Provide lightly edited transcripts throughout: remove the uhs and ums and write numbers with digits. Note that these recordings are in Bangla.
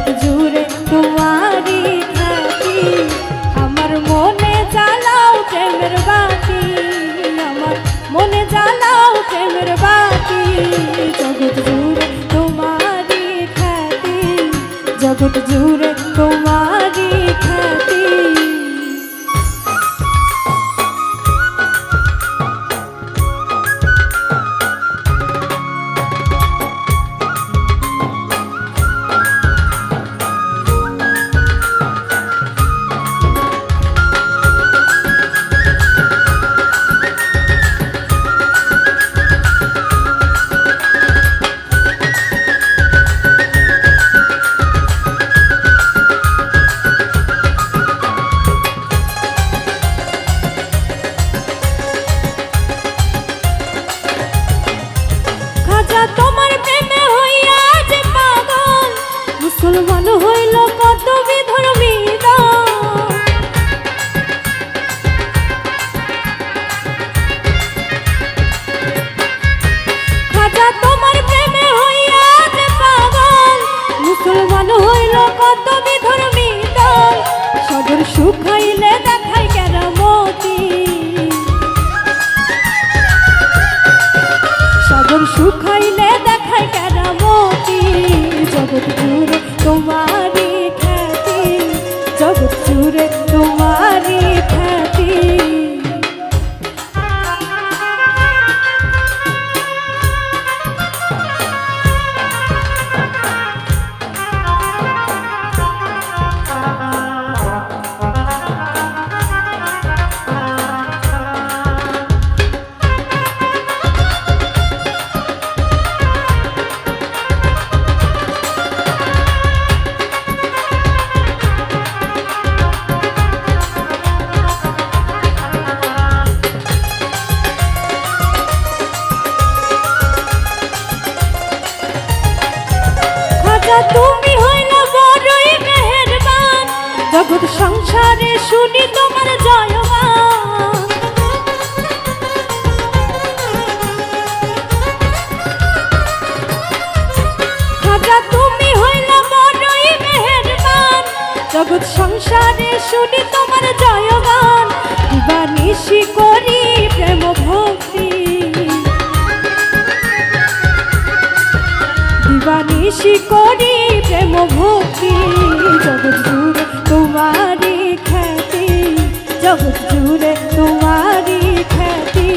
জগৎ জুড়ে তোমারই খ্যাতি। আমার মনে জ্বালাও প্রেমের বাতি, আমার মনে জ্বালাও প্রেমের বাতি। জগৎ জুড়ে তোমারই খ্যাতি, জগৎ জুড়ে তোমারই খ্যাতি। তোমার প্রেমে হইয়া যে পাগল, মুসলমান হইল কত বিধর্মী দল। খাজা তোমার প্রেমে হইয়া যে পাগল, মুসলমান হইল কত বিধর্মী দল। সদর সুখ হইলে দেখাই কেরামতি, সদর সুখ হইলে দেখাই কেরামতি। জগৎ জুড়ে তোমারই খ্যাতি, জগৎ জুড়ে তোমারই খ্যাতি। তুমি হইল বড়ই মেহেরবান, জগৎ সংসারে শুনি তোমার জয়গান। খাজা তুমি হইল বড়ই মেহেরবান, জগৎ সংসারে শুনি তোমার জয়গান। দিবানিশি করি প্রেম ভক্তি, দিবানিশি করি প্রেম ভক্তি। জগৎ জুড়ে তোমারই খ্যাতি, জগৎ জুড়ে তোমারই খ্যাতি।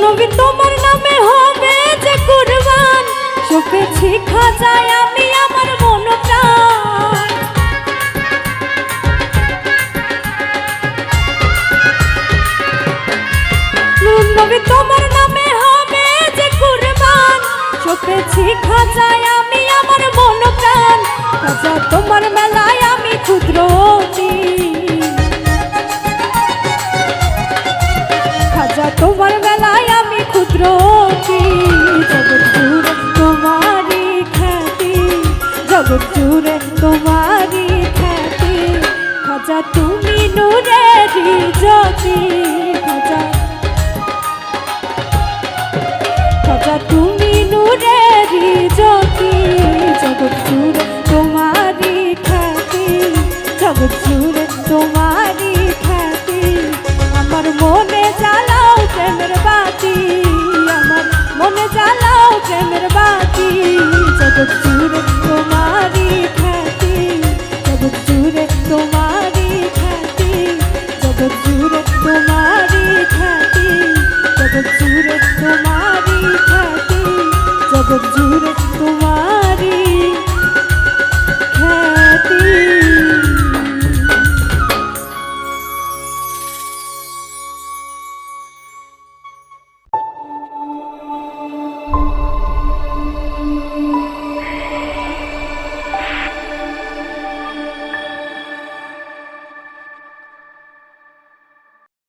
নবী তোমার নামে হবে যে কুরবান, সপেছি খাজায় আমি আমার মন প্রাণ। নবী তোমার নামে হবে যে কুরবান, সপেছি খাজায় আমি আমার মন প্রাণ। খাজা তোমার মেলায় আমি ক্ষুদ্রতি, খাজা তোমার মেলায় আমি ক্ষুদ্রতি। জগৎ জুড়ে তোমারই খ্যাতি, জগৎ জুড়ে তোমারই খ্যাতি। খাজা তুমি নূরেরই জ্যোতি, খাজা খাজা তুমি নূরেরই জ্যোতি। জগৎ জুড়ে